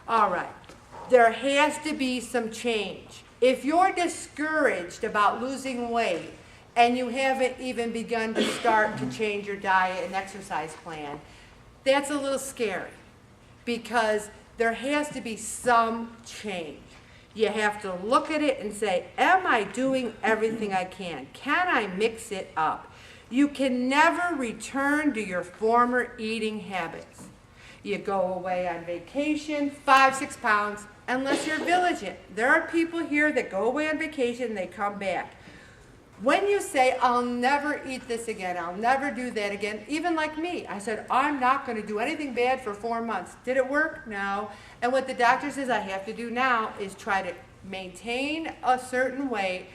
All right. There has to be some change. If you're discouraged about losing weight and you haven't even begun to start to change your diet and exercise plan, that's a little scary because there has to be some change. You have to look at it and say, am I doing everything I can? Can I mix it up? You can never return to your former eating habits. You go away on vacation, 5-6 pounds, unless you're vigilant. There are people here that go away on vacation and they come back. When you say, I'll never eat this again, I'll never do that again, even like me, I said, I'm not going to do anything bad for 4 months. Did it work? No. And what the doctor says I have to do now is try to maintain a certain weight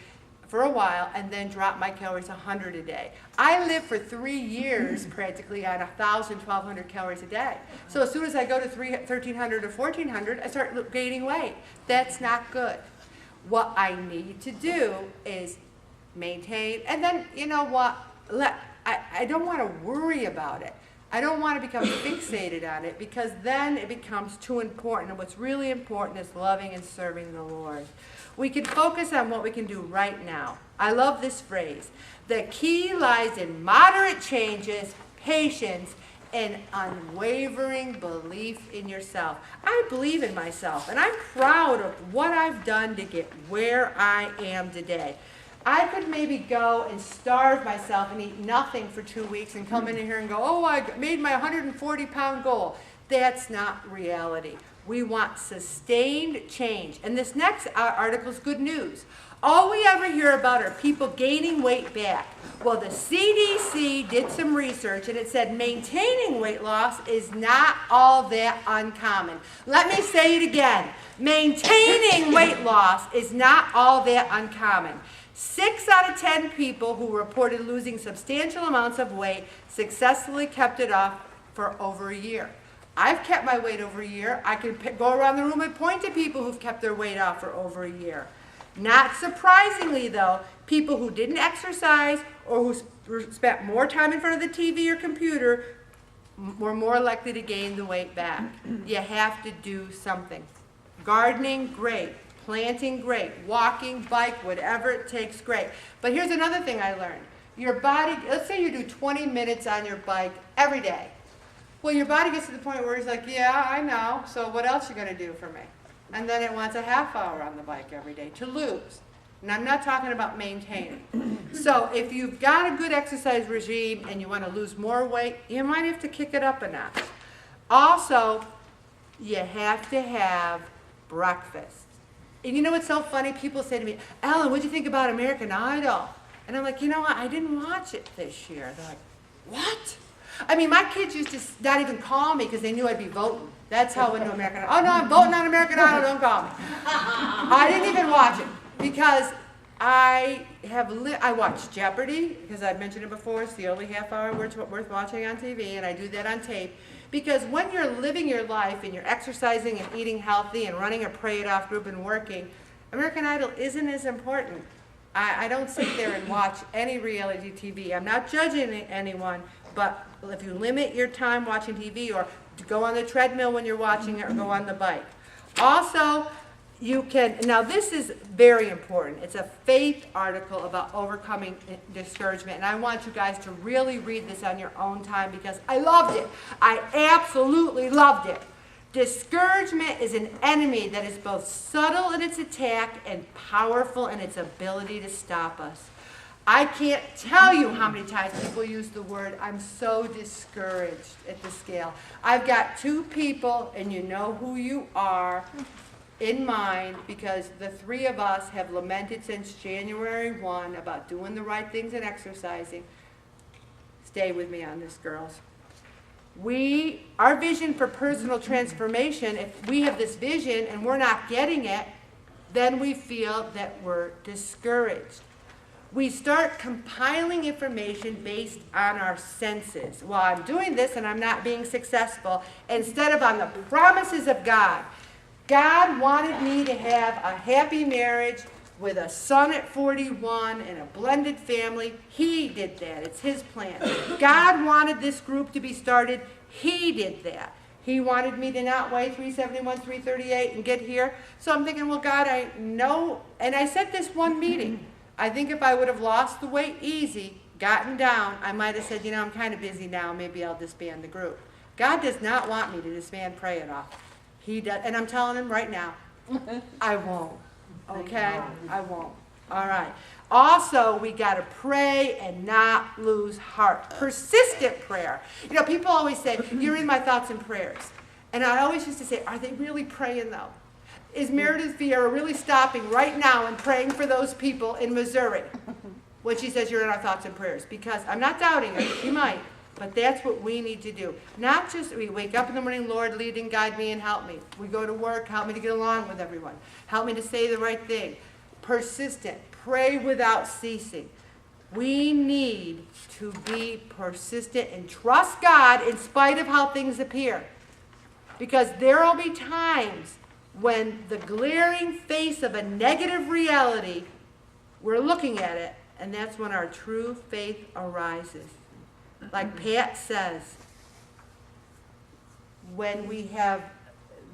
for a while and then drop my calories 100 a day. I lived for 3 years practically on 1,000, 1,200 calories a day. So as soon as I go to 1,300 or 1,400, I start gaining weight. That's not good. What I need to do is maintain, and then, you know what, I don't want to worry about it. I don't want to become fixated on it because then it becomes too important. And what's really important is loving and serving the Lord. We can focus on what we can do right now. I love this phrase. The key lies in moderate changes, patience, and unwavering belief in yourself. I believe in myself, and I'm proud of what I've done to get where I am today. I could maybe go and starve myself and eat nothing for 2 weeks and come in here and go, oh, I made my 140-pound goal. That's not reality. We want sustained change. And this next article is good news. All we ever hear about are people gaining weight back. Well, the CDC did some research and it said maintaining weight loss is not all that uncommon. Let me say it again. Maintaining weight loss is not all that uncommon. 6 out of 10 people who reported losing substantial amounts of weight successfully kept it off for over a year. I've kept my weight over a year. I can go around the room and point to people who've kept their weight off for over a year. Not surprisingly, though, people who didn't exercise or who spent more time in front of the TV or computer were more likely to gain the weight back. You have to do something. Gardening, great. Planting, great. Walking, bike, whatever it takes, great. But here's another thing I learned. Your body, let's say you do 20 minutes on your bike every day. Well, your body gets to the point where it's like, yeah, I know, so what else are you going to do for me? And then it wants a half hour on the bike every day to lose. And I'm not talking about maintaining. So if you've got a good exercise regime and you want to lose more weight, you might have to kick it up a notch. Also, you have to have breakfast. And you know what's so funny? People say to me, Ellen, what'd you think about American Idol? And I'm like, you know what? I didn't watch it this year. They're like, what? I mean, my kids used to not even call me because they knew I'd be voting. That's how into American Idol. Oh, no, I'm voting on American Idol. Don't call me. I didn't even watch it because I watch Jeopardy because I've mentioned it before. It's the only half hour worth watching on TV, and I do that on tape. Because when you're living your life and you're exercising and eating healthy and running a Pray It Off group and working, American Idol isn't as important. I don't sit there and watch any reality TV. I'm not judging anyone, but if you limit your time watching TV or go on the treadmill when you're watching it or go on the bike. Also, you can, now this is very important. It's a faith article about overcoming discouragement. And I want you guys to really read this on your own time because I loved it. I absolutely loved it. Discouragement is an enemy that is both subtle in its attack and powerful in its ability to stop us. I can't tell you how many times people use the word, I'm so discouraged at the scale. I've got 2 people, and you know who you are, in mind because the 3 of us have lamented since January 1 about doing the right things and exercising. Stay with me on this, girls. Our vision for personal transformation, if we have this vision and we're not getting it, then we feel that we're discouraged. We start compiling information based on our senses. Well, I'm doing this and I'm not being successful, instead of on the promises of God. God wanted me to have a happy marriage with a son at 41 and a blended family. He did that. It's his plan. God wanted this group to be started. He did that. He wanted me to not weigh 371, 338 and get here. So I'm thinking, well, God, I know. And I said this one meeting. I think if I would have lost the weight easy, gotten down, I might have said, I'm kind of busy now. Maybe I'll disband the group. God does not want me to disband Pray It Off. He does. And I'm telling him right now, I won't. Okay? I won't. All right. Also, we got to pray and not lose heart. Persistent prayer. People always say, you're in my thoughts and prayers. And I always used to say, are they really praying though? Is Meredith Vieira really stopping right now and praying for those people in Missouri when she says you're in our thoughts and prayers? Because I'm not doubting her. She might. But that's what we need to do. Not just we wake up in the morning, Lord, lead and guide me and help me. We go to work, help me to get along with everyone. Help me to say the right thing. Persistent. Pray without ceasing. We need to be persistent and trust God in spite of how things appear. Because there will be times when the glaring face of a negative reality, we're looking at it, and that's when our true faith arises. Like Pat says, when we have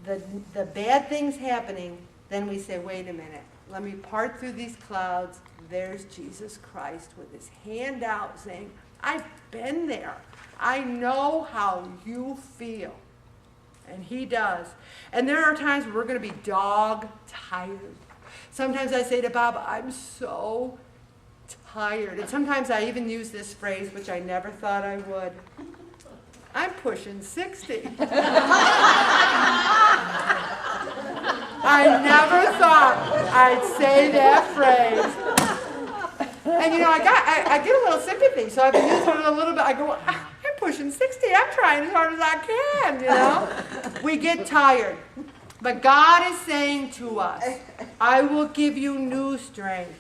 the bad things happening, then we say, wait a minute. Let me part through these clouds. There's Jesus Christ with his hand out saying, I've been there. I know how you feel. And he does. And there are times where we're going to be dog tired. Sometimes I say to Bob, I'm so tired. And sometimes I even use this phrase, which I never thought I would. I'm pushing 60. I never thought I'd say that phrase. And I get a little sympathy, so I've been using it a little bit. I go, I'm pushing 60. I'm trying as hard as I can, We get tired. But God is saying to us, I will give you new strength.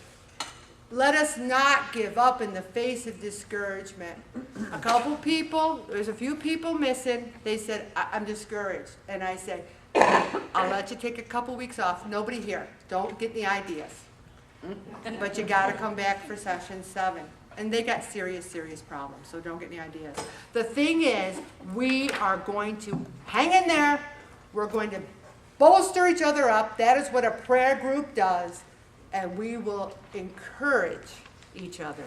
Let us not give up in the face of discouragement. There's a few people missing. They said, I'm discouraged. And I said, I'll let you take a couple weeks off. Nobody here. Don't get any ideas. But you got to come back for session 7. And they got serious, serious problems, so don't get any ideas. The thing is, we are going to hang in there. We're going to bolster each other up. That is what a prayer group does. And we will encourage each other.